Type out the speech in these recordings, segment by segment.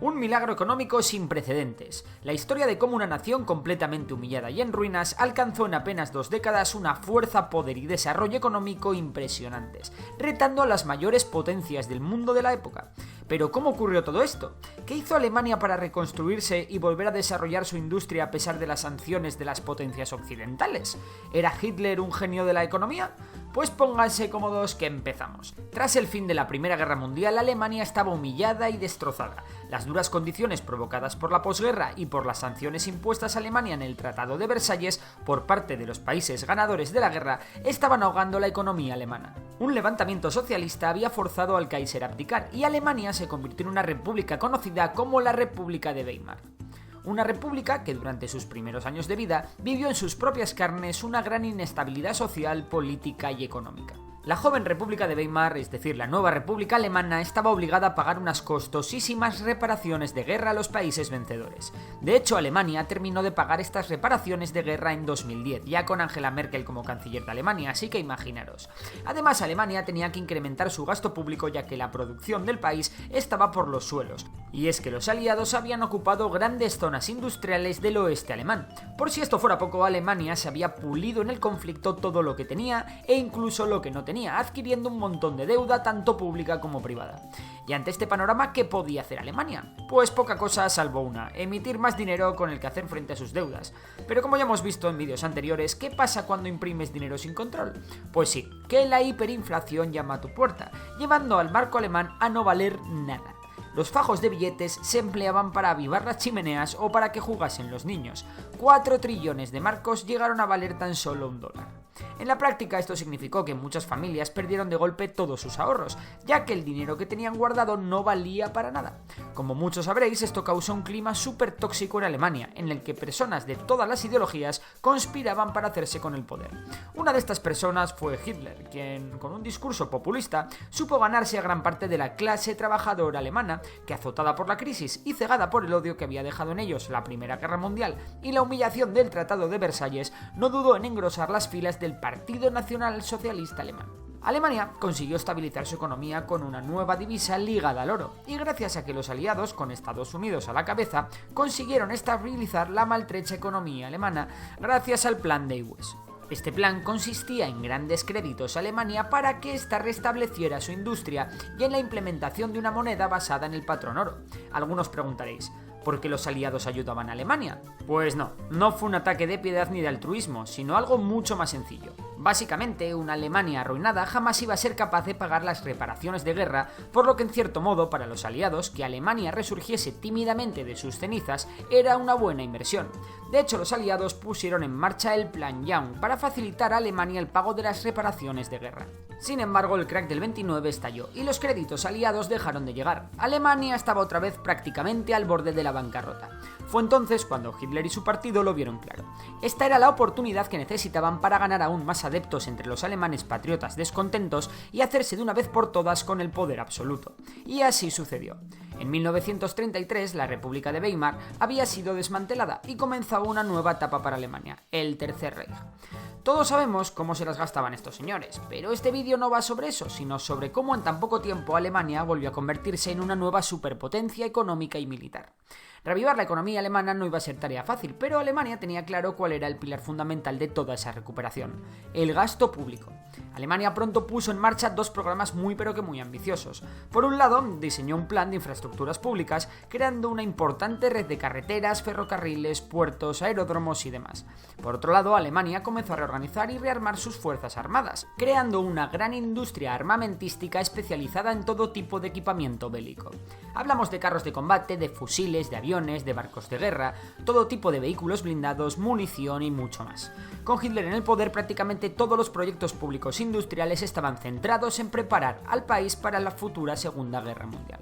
Un milagro económico sin precedentes. La historia de cómo una nación completamente humillada y en ruinas alcanzó en apenas 2 décadas una fuerza, poder y desarrollo económico impresionantes, retando a las mayores potencias del mundo de la época. Pero ¿cómo ocurrió todo esto? ¿Qué hizo Alemania para reconstruirse y volver a desarrollar su industria a pesar de las sanciones de las potencias occidentales? ¿Era Hitler un genio de la economía? Pues pónganse cómodos que empezamos. Tras el fin de la Primera Guerra Mundial, Alemania estaba humillada y destrozada. Las duras condiciones provocadas por la posguerra y por las sanciones impuestas a Alemania en el Tratado de Versalles por parte de los países ganadores de la guerra estaban ahogando la economía alemana. Un levantamiento socialista había forzado al Kaiser a abdicar y Alemania se convirtió en una república conocida como la República de Weimar. Una república que durante sus primeros años de vida vivió en sus propias carnes una gran inestabilidad social, política y económica. La joven República de Weimar, es decir, la nueva República Alemana, estaba obligada a pagar unas costosísimas reparaciones de guerra a los países vencedores. De hecho, Alemania terminó de pagar estas reparaciones de guerra en 2010, ya con Angela Merkel como canciller de Alemania, así que imaginaros. Además, Alemania tenía que incrementar su gasto público ya que la producción del país estaba por los suelos. Y es que los aliados habían ocupado grandes zonas industriales del oeste alemán. Por si esto fuera poco, Alemania se había pulido en el conflicto todo lo que tenía e incluso lo que no tenía, adquiriendo un montón de deuda tanto pública como privada. Y ante este panorama, ¿qué podía hacer Alemania? Pues poca cosa salvo una, emitir más dinero con el que hacer frente a sus deudas. Pero como ya hemos visto en vídeos anteriores, ¿qué pasa cuando imprimes dinero sin control? Pues sí, que la hiperinflación llama a tu puerta, llevando al marco alemán a no valer nada. Los fajos de billetes se empleaban para avivar las chimeneas o para que jugasen los niños. 4 trillones de marcos llegaron a valer tan solo $1. En la práctica esto significó que muchas familias perdieron de golpe todos sus ahorros, ya que el dinero que tenían guardado no valía para nada. Como muchos sabréis, esto causó un clima súper tóxico en Alemania, en el que personas de todas las ideologías conspiraban para hacerse con el poder. Una de estas personas fue Hitler, quien, con un discurso populista, supo ganarse a gran parte de la clase trabajadora alemana, que azotada por la crisis y cegada por el odio que había dejado en ellos la Primera Guerra Mundial y la humillación del Tratado de Versalles, no dudó en engrosar las filas del Partido Nacional Socialista Alemán. Alemania consiguió estabilizar su economía con una nueva divisa ligada al oro, y gracias a que los aliados, con Estados Unidos a la cabeza, consiguieron estabilizar la maltrecha economía alemana gracias al Plan de Ewes. Este plan consistía en grandes créditos a Alemania para que ésta restableciera su industria y en la implementación de una moneda basada en el patrón oro. Algunos preguntaréis, ¿por qué los aliados ayudaban a Alemania? Pues no fue un ataque de piedad ni de altruismo, sino algo mucho más sencillo. Básicamente, una Alemania arruinada jamás iba a ser capaz de pagar las reparaciones de guerra, por lo que en cierto modo para los aliados que Alemania resurgiese tímidamente de sus cenizas era una buena inversión. De hecho, los aliados pusieron en marcha el Plan Young para facilitar a Alemania el pago de las reparaciones de guerra. Sin embargo, el crack del 29 estalló y los créditos aliados dejaron de llegar. Alemania estaba otra vez prácticamente al borde de la bancarrota. Fue entonces cuando Hitler y su partido lo vieron claro. Esta era la oportunidad que necesitaban para ganar aún más adeptos entre los alemanes patriotas descontentos y hacerse de una vez por todas con el poder absoluto. Y así sucedió. En 1933, la República de Weimar había sido desmantelada y comenzaba una nueva etapa para Alemania, el Tercer Reich. Todos sabemos cómo se las gastaban estos señores, pero este vídeo no va sobre eso, sino sobre cómo en tan poco tiempo Alemania volvió a convertirse en una nueva superpotencia económica y militar. Reavivar la economía alemana no iba a ser tarea fácil, pero Alemania tenía claro cuál era el pilar fundamental de toda esa recuperación: el gasto público. Alemania pronto puso en marcha 2 programas muy ambiciosos. Por un lado, diseñó un plan de infraestructuras públicas, creando una importante red de carreteras, ferrocarriles, puertos, aeródromos y demás. Por otro lado, Alemania comenzó a reorganizar y rearmar sus fuerzas armadas, creando una gran industria armamentística especializada en todo tipo de equipamiento bélico. Hablamos de carros de combate, de fusiles, de aviones, de barcos de guerra, todo tipo de vehículos blindados, munición y mucho más. Con Hitler en el poder, prácticamente todos los proyectos públicos industriales estaban centrados en preparar al país para la futura Segunda Guerra Mundial.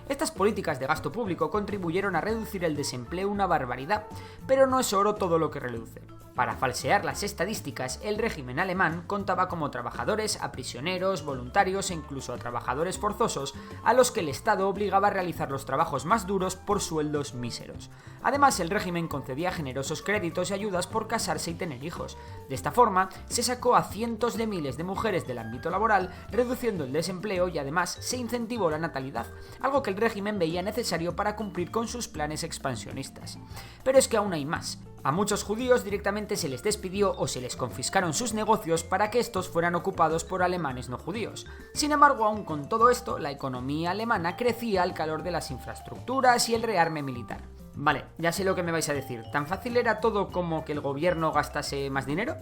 Estas políticas de gasto público contribuyeron a reducir el desempleo una barbaridad, pero no es oro todo lo que reluce. Para falsear las estadísticas, el régimen alemán contaba como trabajadores a prisioneros, voluntarios e incluso a trabajadores forzosos a los que el Estado obligaba a realizar los trabajos más duros por sueldos míseros. Además, el régimen concedía generosos créditos y ayudas por casarse y tener hijos. De esta forma, se sacó a cientos de miles de mujeres del ámbito laboral, reduciendo el desempleo y además se incentivó la natalidad, algo que el régimen veía necesario para cumplir con sus planes expansionistas. Pero es que aún hay más. A muchos judíos directamente se les despidió o se les confiscaron sus negocios para que estos fueran ocupados por alemanes no judíos. Sin embargo, aún con todo esto, la economía alemana crecía al calor de las infraestructuras y el rearme militar. Vale, ya sé lo que me vais a decir. ¿Tan fácil era todo como que el gobierno gastase más dinero?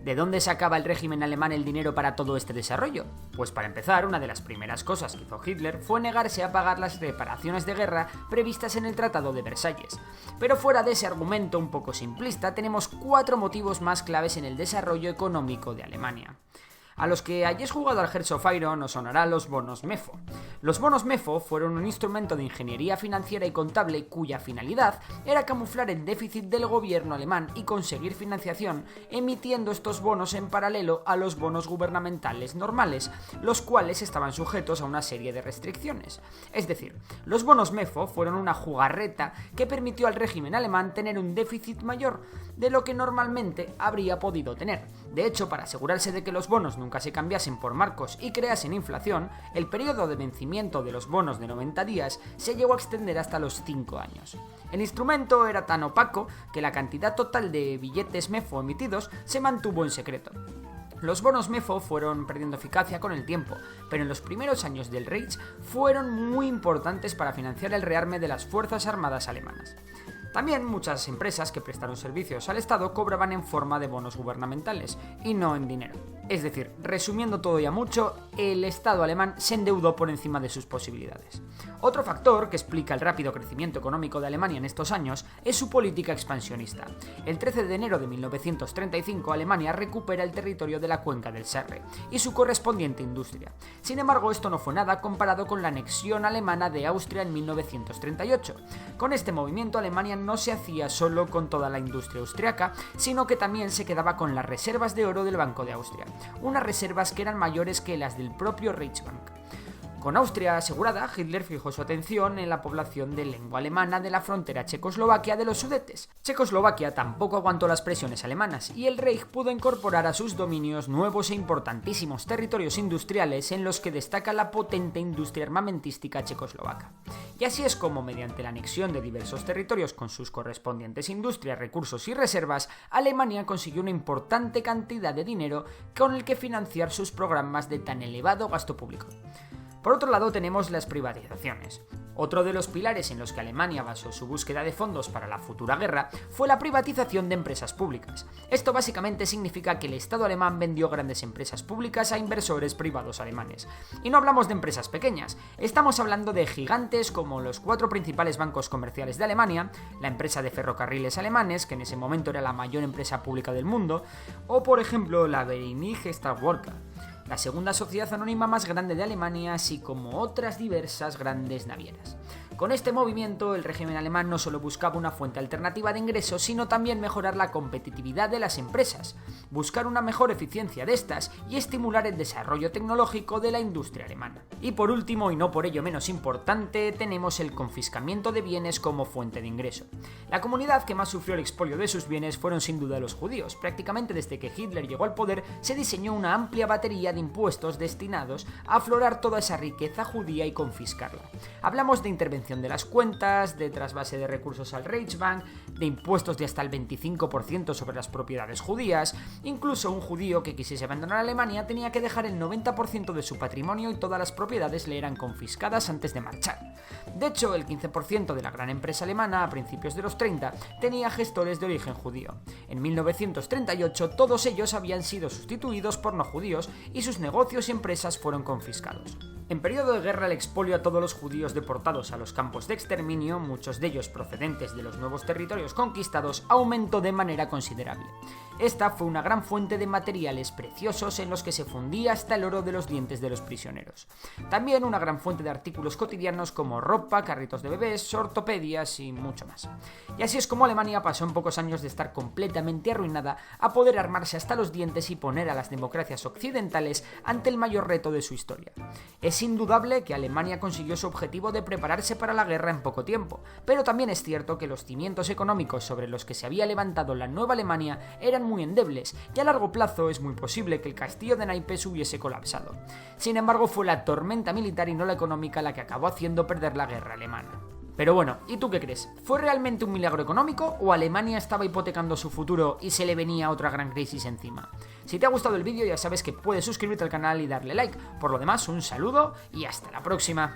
¿De dónde sacaba el régimen alemán el dinero para todo este desarrollo? Pues para empezar, una de las primeras cosas que hizo Hitler fue negarse a pagar las reparaciones de guerra previstas en el Tratado de Versalles. Pero fuera de ese argumento un poco simplista, tenemos 4 motivos más claves en el desarrollo económico de Alemania. A los que hayáis jugado al Hearts of Iron os sonarán los bonos MEFO. Los bonos MEFO fueron un instrumento de ingeniería financiera y contable cuya finalidad era camuflar el déficit del gobierno alemán y conseguir financiación emitiendo estos bonos en paralelo a los bonos gubernamentales normales, los cuales estaban sujetos a una serie de restricciones. Es decir, los bonos MEFO fueron una jugarreta que permitió al régimen alemán tener un déficit mayor de lo que normalmente habría podido tener. De hecho, para asegurarse de que los bonos nunca se cambiasen por marcos y creasen inflación, el periodo de vencimiento de los bonos de 90 días se llegó a extender hasta los 5 años. El instrumento era tan opaco que la cantidad total de billetes MEFO emitidos se mantuvo en secreto. Los bonos MEFO fueron perdiendo eficacia con el tiempo, pero en los primeros años del Reich fueron muy importantes para financiar el rearme de las fuerzas armadas alemanas. También muchas empresas que prestaron servicios al Estado cobraban en forma de bonos gubernamentales y no en dinero. Es decir, resumiendo todo ya mucho, el Estado alemán se endeudó por encima de sus posibilidades. Otro factor que explica el rápido crecimiento económico de Alemania en estos años es su política expansionista. El 13 de enero de 1935 Alemania recupera el territorio de la cuenca del Sarre y su correspondiente industria. Sin embargo, esto no fue nada comparado con la anexión alemana de Austria en 1938. Con este movimiento Alemania no se hacía solo con toda la industria austriaca, sino que también se quedaba con las reservas de oro del Banco de Austria, unas reservas que eran mayores que las del propio Reichsbank. Con Austria asegurada, Hitler fijó su atención en la población de lengua alemana de la frontera checoslovaquia de los Sudetes. Checoslovaquia tampoco aguantó las presiones alemanas y el Reich pudo incorporar a sus dominios nuevos e importantísimos territorios industriales en los que destaca la potente industria armamentística checoslovaca. Y así es como, mediante la anexión de diversos territorios con sus correspondientes industrias, recursos y reservas, Alemania consiguió una importante cantidad de dinero con el que financiar sus programas de tan elevado gasto público. Por otro lado tenemos las privatizaciones. Otro de los pilares en los que Alemania basó su búsqueda de fondos para la futura guerra fue la privatización de empresas públicas. Esto básicamente significa que el Estado alemán vendió grandes empresas públicas a inversores privados alemanes. Y no hablamos de empresas pequeñas, estamos hablando de gigantes como los 4 principales bancos comerciales de Alemania, la empresa de ferrocarriles alemanes, que en ese momento era la mayor empresa pública del mundo, o por ejemplo la Vereinigte Stadtwerke, la segunda sociedad anónima más grande de Alemania, así como otras diversas grandes navieras. Con este movimiento, el régimen alemán no solo buscaba una fuente alternativa de ingresos, sino también mejorar la competitividad de las empresas, buscar una mejor eficiencia de estas y estimular el desarrollo tecnológico de la industria alemana. Y por último, y no por ello menos importante, tenemos el confiscamiento de bienes como fuente de ingreso. La comunidad que más sufrió el expolio de sus bienes fueron sin duda los judíos. Prácticamente desde que Hitler llegó al poder, se diseñó una amplia batería de impuestos destinados a aflorar toda esa riqueza judía y confiscarla. Hablamos de intervención de las cuentas, de trasvase de recursos al Reichsbank, de impuestos de hasta el 25% sobre las propiedades judías. Incluso un judío que quisiese abandonar Alemania tenía que dejar el 90% de su patrimonio y todas las propiedades le eran confiscadas antes de marchar. De hecho, el 15% de la gran empresa alemana a principios de los 30 tenía gestores de origen judío. En 1938 todos ellos habían sido sustituidos por no judíos y sus negocios y empresas fueron confiscados. En periodo de guerra, el expolio a todos los judíos deportados a los campos de exterminio, muchos de ellos procedentes de los nuevos territorios conquistados, aumentó de manera considerable. Esta fue una gran fuente de materiales preciosos en los que se fundía hasta el oro de los dientes de los prisioneros. También una gran fuente de artículos cotidianos como ropa, carritos de bebés, ortopedias y mucho más. Y así es como Alemania pasó en pocos años de estar completamente arruinada a poder armarse hasta los dientes y poner a las democracias occidentales ante el mayor reto de su historia. Es indudable que Alemania consiguió su objetivo de prepararse para la guerra en poco tiempo, pero también es cierto que los cimientos económicos sobre los que se había levantado la nueva Alemania eran muy endebles y a largo plazo es muy posible que el castillo de naipes hubiese colapsado. Sin embargo, fue la tormenta militar y no la económica la que acabó haciendo perder la guerra alemana. Pero bueno, ¿y tú qué crees? ¿Fue realmente un milagro económico o Alemania estaba hipotecando su futuro y se le venía otra gran crisis encima? Si te ha gustado el vídeo ya sabes que puedes suscribirte al canal y darle like. Por lo demás, un saludo y hasta la próxima.